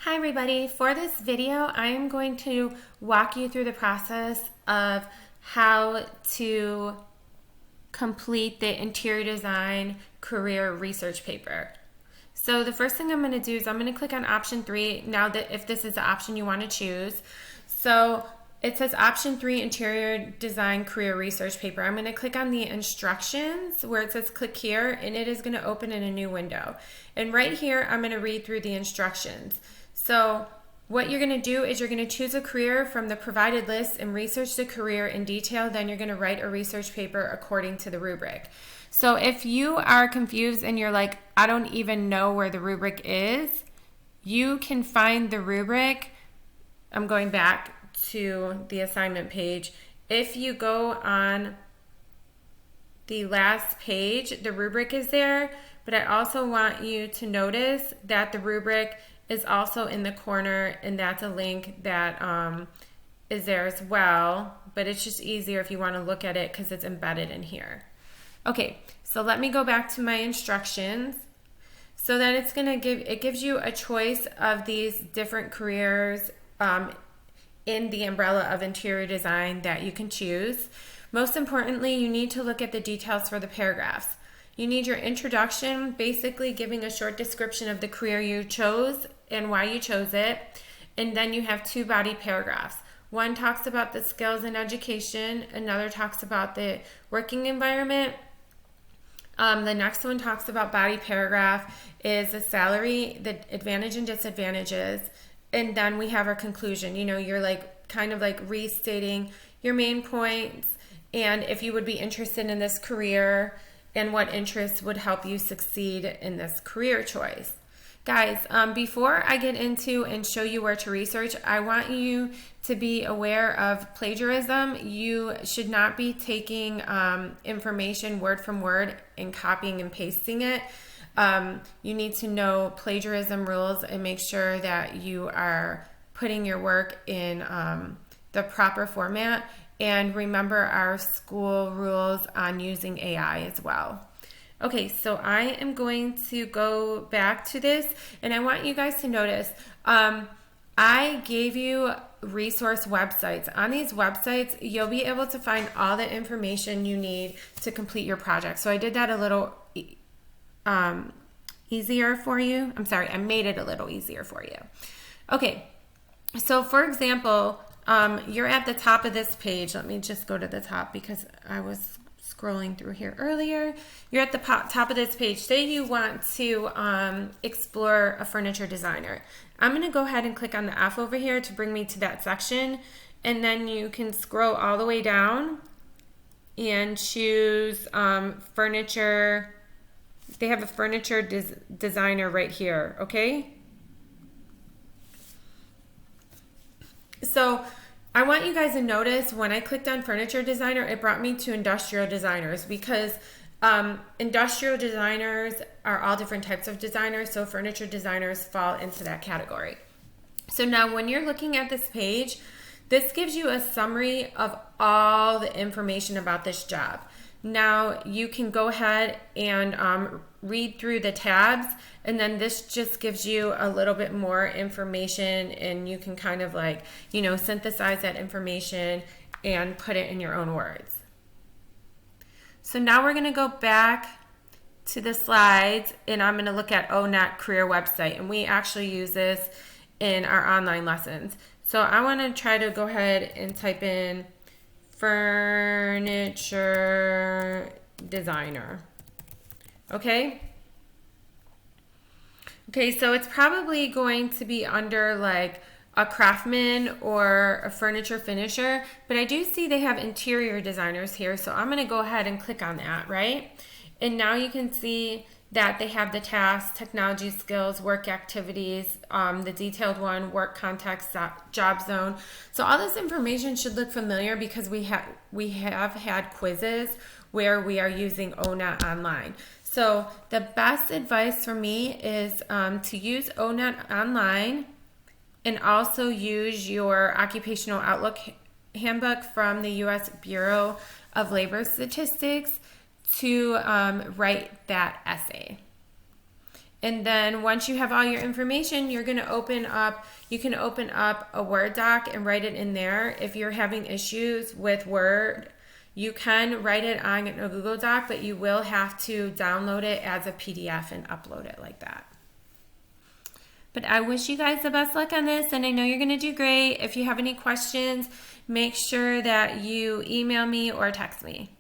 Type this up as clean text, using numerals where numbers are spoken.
Hi everybody, for this video I am going to walk you through the process of how to complete the interior design career research paper. So the first thing I'm going to do is I'm going to click on option 3 now that if this is the option you want to choose. So it says option 3 interior design career research paper. I'm going to click on the instructions where it says click here, and it is going to open in a new window. And right here I'm going to read through the instructions. So what you're going to do is you're going to choose a career from the provided list and research the career in detail. Then you're going to write a research paper according to the rubric. So if you are confused and you're like, I don't even know where the rubric is, you can find the rubric. I'm going back to the assignment page. If you go on the last page, the rubric is there, but I also want you to notice that the rubric is also in the corner, and that's a link that is there as well, but it's just easier if you want to look at it because it's embedded in here. Okay, so let me go back to my instructions. So then it gives you a choice of these different careers in the umbrella of interior design that you can choose. Most importantly, you need to look at the details for the paragraphs. You need your introduction, basically giving a short description of the career you chose and why you chose it. And then you have 2 body paragraphs. One talks about the skills and education. Another talks about the working environment. The next one talks about body paragraph is the salary, the advantage and disadvantages. And then we have our conclusion. You know, you're like kind of like restating your main points and if you would be interested in this career and what interests would help you succeed in this career choice. Guys, before I get into and show you where to research, I want you to be aware of plagiarism. You should not be taking information word from word and copying and pasting it. You need to know plagiarism rules and make sure that you are putting your work in the proper format. And remember our school rules on using AI as well. Okay, so I am going to go back to this, and I want you guys to notice, I gave you resource websites. On these websites, you'll be able to find all the information you need to complete your project. So I did that a little easier for you. I'm sorry, I made it a little easier for you. Okay, so for example, you're at the top of this page. Let me just go to the top because I was scrolling through here earlier. You're at the top of this page. Say you want to explore a furniture designer. I'm going to go ahead and click on the F over here to bring me to that section, and then you can scroll all the way down and choose furniture. They have a furniture designer right here, okay? So I want you guys to notice when I clicked on furniture designer, it brought me to industrial designers because industrial designers are all different types of designers, so furniture designers fall into that category. So now when you're looking at this page, this gives you a summary of all the information about this job. Now you can go ahead and read through the tabs, and then this just gives you a little bit more information, and you can kind of like, you know, synthesize that information and put it in your own words. So now we're going to go back to the slides, and I'm going to look at ONET career website, and we actually use this in our online lessons. So I want to try to go ahead and type in furniture designer. Okay. Okay, so it's probably going to be under like a craftsman or a furniture finisher, but I do see they have interior designers here, so I'm going to go ahead and click on that, right? And now you can see that they have the tasks, technology skills, work activities, the detailed one, work context, job zone. So all this information should look familiar because we have had quizzes where we are using ONET online. So the best advice for me is to use ONET online and also use your Occupational Outlook Handbook from the U.S. Bureau of Labor Statistics to write that essay. And then once you have all your information, you're going to you can open up a Word doc and write it in there. If you're having issues with Word, you can write it on a Google Doc, but you will have to download it as a PDF and upload it like that. But I wish you guys the best luck on this, and I know you're going to do great. If you have any questions, make sure that you email me or text me.